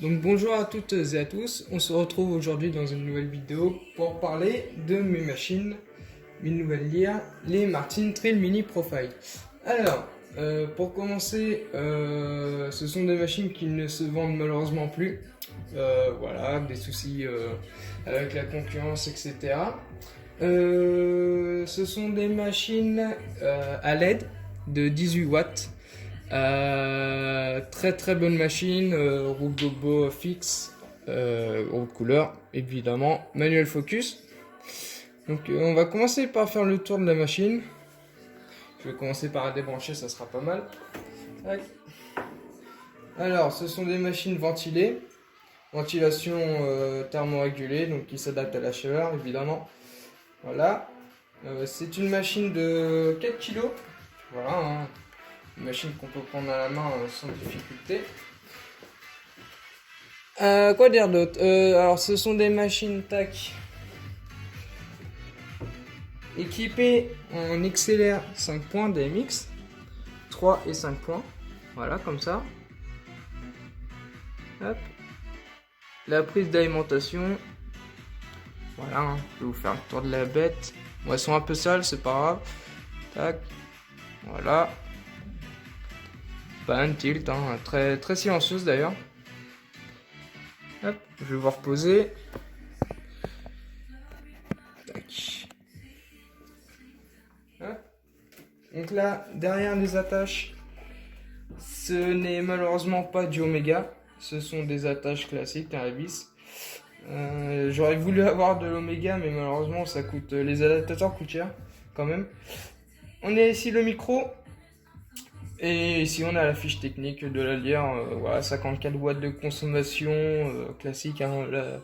Donc bonjour à toutes et à tous, on se retrouve aujourd'hui dans une nouvelle vidéo pour parler de mes machines, mes nouvelles lyres, les Martin Trill Mini Profile. Alors, pour commencer, ce sont des machines qui ne se vendent malheureusement plus. Voilà, des soucis avec la concurrence, etc. Ce sont des machines à LED de 18 watts. Très bonne machine, roue gobo fixe, roue couleur, évidemment, manuel focus. Donc on va commencer par faire le tour de la machine. Je vais commencer par la débrancher, ça sera pas mal. Tac. Alors, ce sont des machines ventilées, ventilation thermorégulée, donc qui s'adapte à la chaleur, évidemment. Voilà. C'est une machine de 4 kg. Voilà, hein. Une machine qu'on peut prendre à la main sans difficulté. Quoi dire d'autre? Alors, ce sont des machines tac équipées en XLR 5 points DMX, 3 et 5 points. Voilà, comme ça. Hop. La prise d'alimentation. Voilà, hein. Je vais vous faire le tour de la bête. Bon, elles sont un peu sales, c'est pas grave. Tac. Voilà. Pas un tilt, hein. Très silencieuse d'ailleurs. Hop, je vais vous reposer. Tac. Hop. Donc là, derrière les attaches, ce n'est malheureusement pas du Omega. Ce sont des attaches classiques à la vis. J'aurais voulu avoir de l'Omega, mais malheureusement, ça coûte. Les adaptateurs coûtent cher quand même. On a ici le micro. Et ici on a la fiche technique de la lyre, voilà, 54 watts de consommation, classique, hein, là,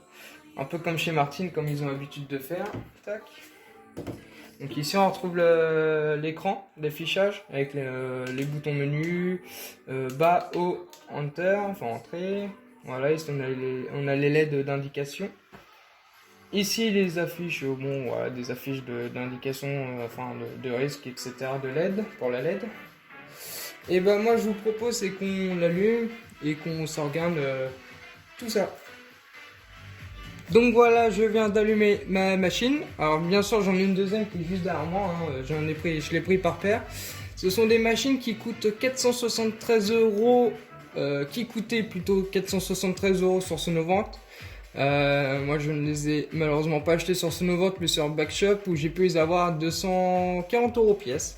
un peu comme chez Martin, comme ils ont l'habitude de faire. Tac. Donc ici on retrouve l'écran d'affichage avec les boutons menu, bas, haut, enter, enfin entrée. Voilà, ici on a les LED d'indication. Ici les affiches, bon voilà, des affiches d'indication, enfin de risque, etc. de LED, pour la LED. Et ben moi je vous propose c'est qu'on l'allume et qu'on s'organe tout ça. Donc voilà, je viens d'allumer ma machine. Alors bien sûr j'en ai une deuxième qui est juste derrière moi, hein. Je l'ai pris par paire. Ce sont des machines qui coûtent 473 euros, qui coûtaient plutôt 473 euros sur Sonovente. Moi je ne les ai malheureusement pas achetés sur Sonovente mais sur Backshop où j'ai pu les avoir à 240 euros pièce.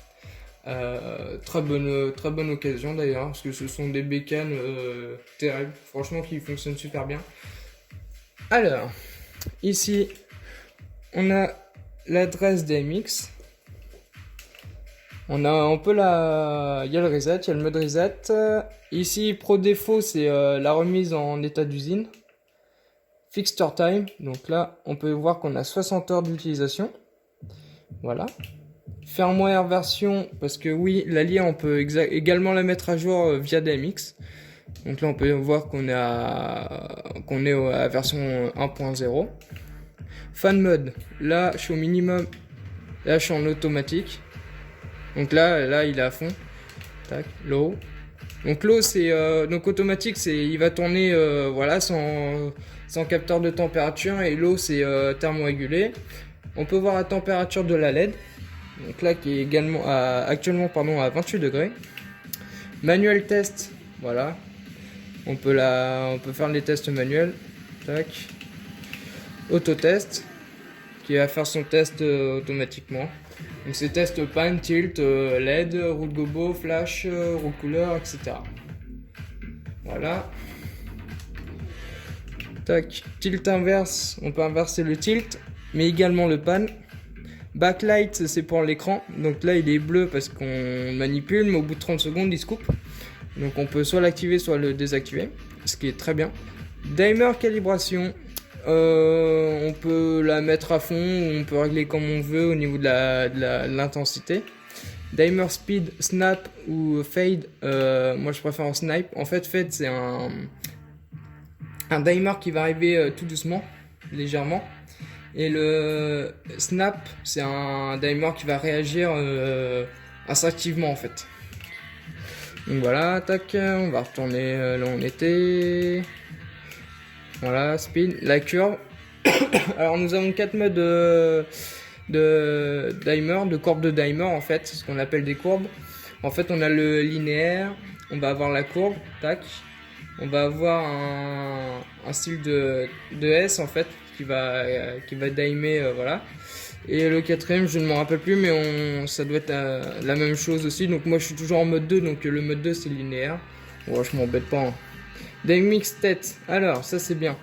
Très bonne occasion d'ailleurs, parce que ce sont des bécanes terribles, franchement qui fonctionnent super bien. Alors, ici, on a l'adresse DMX. Il y a le reset, il y a le mode reset. Ici, pro défaut, c'est la remise en état d'usine. Fixture time, donc là, on peut voir qu'on a 60 heures d'utilisation. Voilà. Firmware version, parce que oui, la lyre on peut également la mettre à jour via DMX. Donc là on peut voir qu'on est à la version 1.0. Fan mode, là je suis au minimum, là je suis en automatique. Donc là il est à fond. Tac, low. Donc low c'est donc automatique, il va tourner voilà sans capteur de température, et low c'est thermorégulé. On peut voir la température de la LED. Donc là qui est également actuellement à 28 degrés. Manuel test, voilà. On peut faire les tests manuels. Tac. Autotest qui va faire son test automatiquement. Donc c'est test pan, tilt, LED, roue de gobo, flash, roue couleur, etc. Voilà. Tac. Tilt inverse, on peut inverser le tilt, mais également le pan. Backlight, c'est pour l'écran. Donc là, il est bleu parce qu'on manipule, mais au bout de 30 secondes, il se coupe. Donc on peut soit l'activer, soit le désactiver, ce qui est très bien. Dimer calibration, on peut la mettre à fond, on peut régler comme on veut au niveau de l'intensité. Dimer speed, snap ou fade, moi je préfère en snipe. En fait, fade c'est un dimer qui va arriver tout doucement, légèrement. Et le snap, c'est un dimer qui va réagir instinctivement en fait. Donc voilà, tac, on va retourner là où on était. Voilà, speed, la curve. Alors nous avons 4 modes de dimer, de courbe de dimer en fait, c'est ce qu'on appelle des courbes. En fait on a le linéaire, on va avoir la courbe, tac. On va avoir un style de S en fait qui va dimer, voilà. Et le quatrième je ne m'en rappelle plus mais ça doit être la même chose aussi. Donc moi je suis toujours en mode 2, donc le mode 2 c'est linéaire. Bon, je m'embête pas. Hein. Dynamics tête, alors ça c'est bien.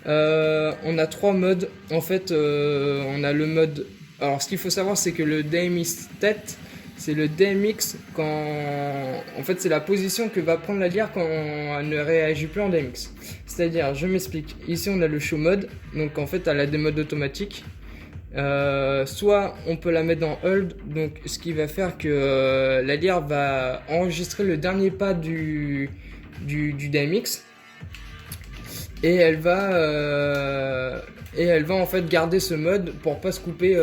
On a 3 modes. En fait, on a le mode. Alors, ce qu'il faut savoir, c'est que le DMX tête, c'est le DMX quand. En fait, c'est la position que va prendre la lyre quand elle ne réagit plus en DMX. C'est-à-dire, je m'explique. Ici, on a le show mode. Donc, en fait, elle a des modes automatiques. Soit on peut la mettre dans hold. Donc, ce qui va faire que la lyre va enregistrer le dernier pas du DMX. Et elle va en fait garder ce mode pour pas se couper,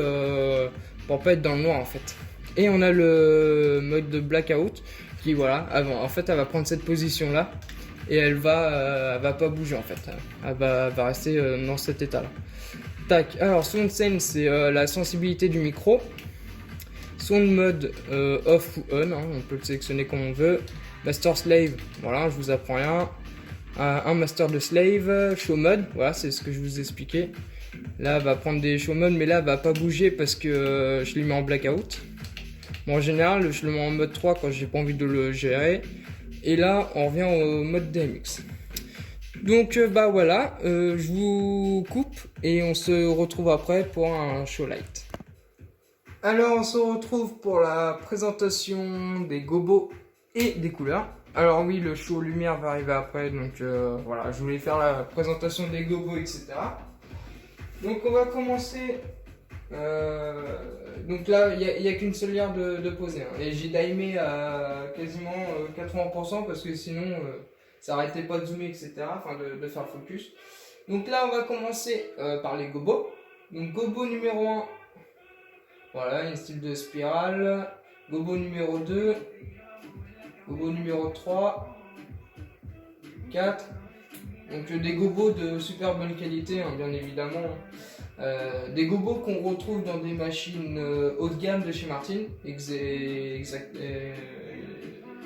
pour pas être dans le noir en fait. Et on a le mode de blackout qui voilà, en fait elle va prendre cette position là et elle va pas bouger en fait. Elle va rester dans cet état là. Tac. Alors sound sense c'est la sensibilité du micro. Sound mode off ou on, hein, on peut le sélectionner comme on veut. Master slave, voilà, je vous apprends rien. Un master de slave, show mode, voilà c'est ce que je vous ai expliqué. Là elle va prendre des show mode mais là elle va pas bouger parce que je l'ai mis en blackout. Bon, en général je le mets en mode 3 quand j'ai pas envie de le gérer. Et là on revient au mode DMX. Donc bah voilà, je vous coupe et on se retrouve après pour un show light. Alors on se retrouve pour la présentation des gobos et des couleurs. Alors oui, le show lumière va arriver après, donc voilà, je voulais faire la présentation des gobos, etc. Donc on va commencer, donc là, il n'y a qu'une seule lyre de poser, hein. Et j'ai dimé à quasiment 80% parce que sinon, ça arrêtait pas de zoomer, etc., enfin de faire focus. Donc là, on va commencer par les gobos. Donc gobo numéro 1, voilà, un style de spirale. Gobo numéro 2. Gobo numéro 3, 4, donc des gobos de super bonne qualité, hein, bien évidemment. Des gobos qu'on retrouve dans des machines haut de gamme de chez Martin,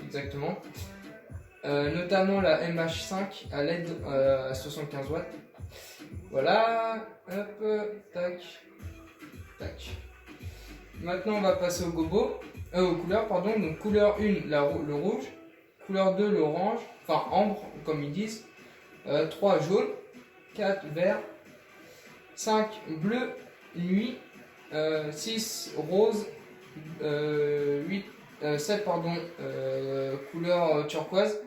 exactement. Notamment la MH5 à LED à 75 watts. Voilà, hop, tac, tac. Maintenant on va passer aux gobos. Aux couleurs, pardon. Donc couleur 1, le rouge. Couleur 2, l'orange. Enfin ambre, comme ils disent. 3, jaune. 4, vert. 5, bleu, nuit. 6, rose. 7, pardon, couleur turquoise.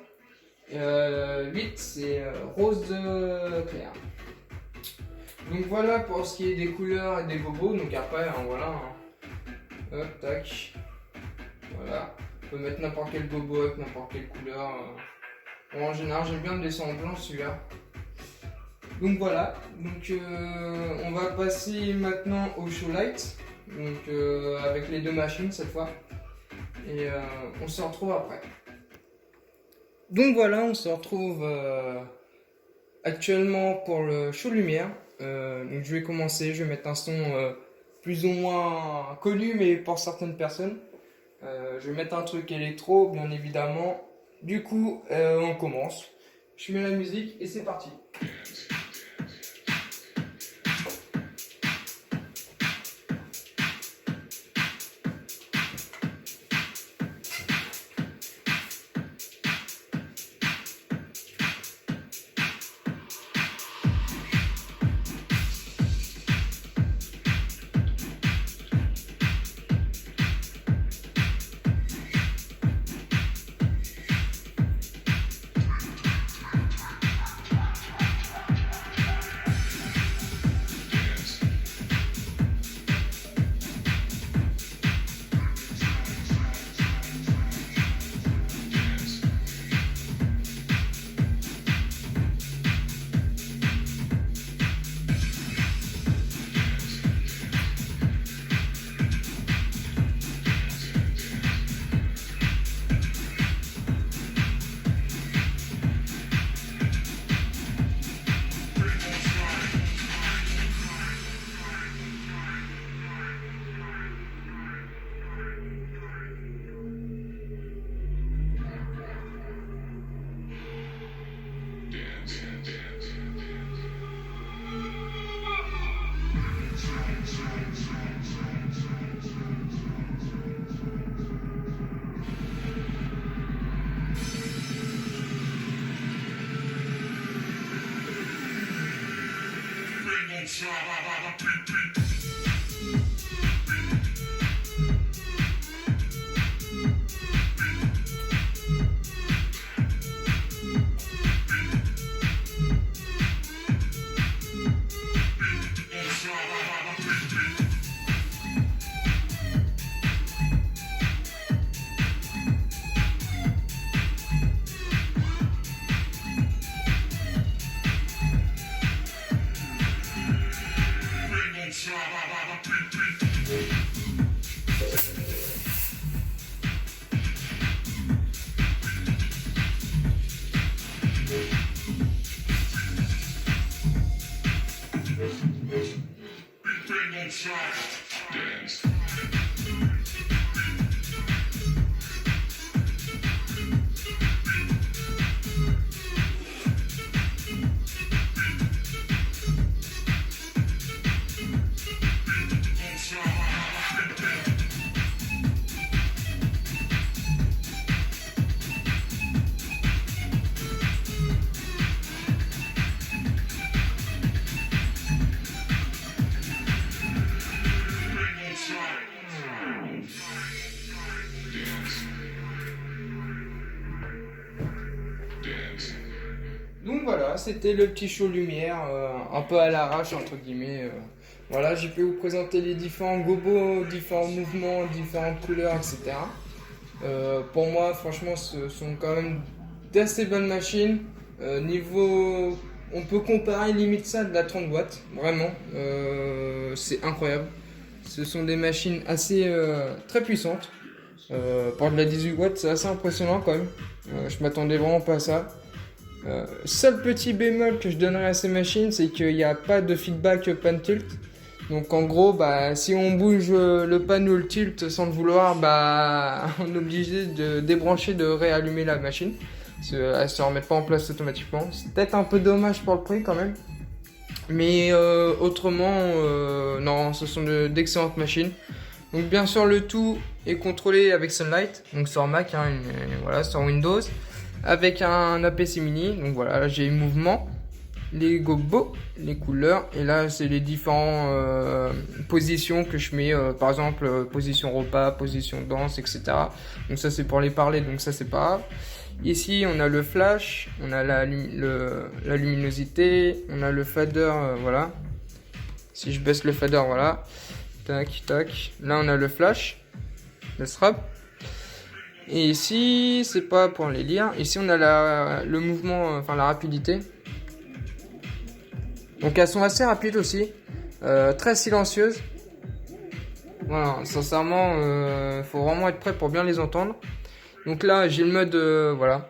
8, c'est rose clair. Donc voilà pour ce qui est des couleurs et des gobos. Donc après, hein, voilà. Hein. Hop, tac. Voilà, on peut mettre n'importe quel gobo avec n'importe quelle couleur. Bon, en général, j'aime bien le laisser en blanc celui-là. Donc voilà, donc on va passer maintenant au show light. Donc avec les deux machines cette fois. Et on se retrouve après. Donc voilà, on se retrouve actuellement pour le show lumière. Donc je vais commencer, je vais mettre un son plus ou moins connu, mais pour certaines personnes. Je vais mettre un truc électro, bien évidemment. Du coup, on commence. Je mets la musique et c'est parti. Donc voilà, c'était le petit show lumière, un peu à l'arrache entre guillemets. Voilà, j'ai pu vous présenter les différents gobos, différents mouvements, différentes couleurs, etc. Pour moi, franchement, ce sont quand même d'assez bonnes machines. Niveau, on peut comparer limite ça de la 30 watts, vraiment. C'est incroyable. Ce sont des machines assez très puissantes. Pour de la 18 watts, c'est assez impressionnant quand même. Je m'attendais vraiment pas à ça. Seul petit bémol que je donnerais à ces machines, c'est qu'il n'y a pas de feedback pan tilt. Donc en gros, bah, si on bouge le pan ou le tilt sans le vouloir, bah, on est obligé de débrancher, de réallumer la machine. Elle ne se remet pas en place automatiquement. C'est peut-être un peu dommage pour le prix quand même. Mais autrement, non, ce sont d'excellentes machines. Donc bien sûr, le tout est contrôlé avec Sunlight, donc sur Mac, hein, voilà, sur Windows, avec un APC mini. Donc voilà, là j'ai les mouvements, les gobos, les couleurs, et là c'est les différentes positions que je mets, par exemple position repas, position danse, etc. Donc ça c'est pour les parler, donc ça c'est pas grave. Ici on a le flash, on a la luminosité, on a le fader, voilà. Si je baisse le fader, voilà. Tac, tac. Là, on a le flash, le strap. Et ici, c'est pas pour les lire. Ici, on a le mouvement, enfin la rapidité. Donc, elles sont assez rapides aussi. Très silencieuses. Voilà, sincèrement, faut vraiment être prêt pour bien les entendre. Donc là, j'ai le mode, voilà.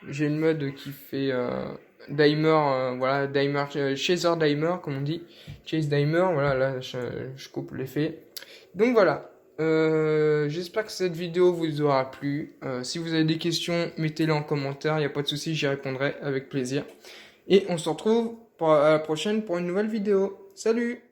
J'ai le mode qui fait dimer, voilà, dimer, chaser dimer, comme on dit. Chase dimer, voilà, là, je coupe l'effet. Donc voilà. J'espère que cette vidéo vous aura plu. Si vous avez des questions, mettez-les en commentaire. Il n'y a pas de souci, j'y répondrai avec plaisir. Et on se retrouve à la prochaine pour une nouvelle vidéo. Salut!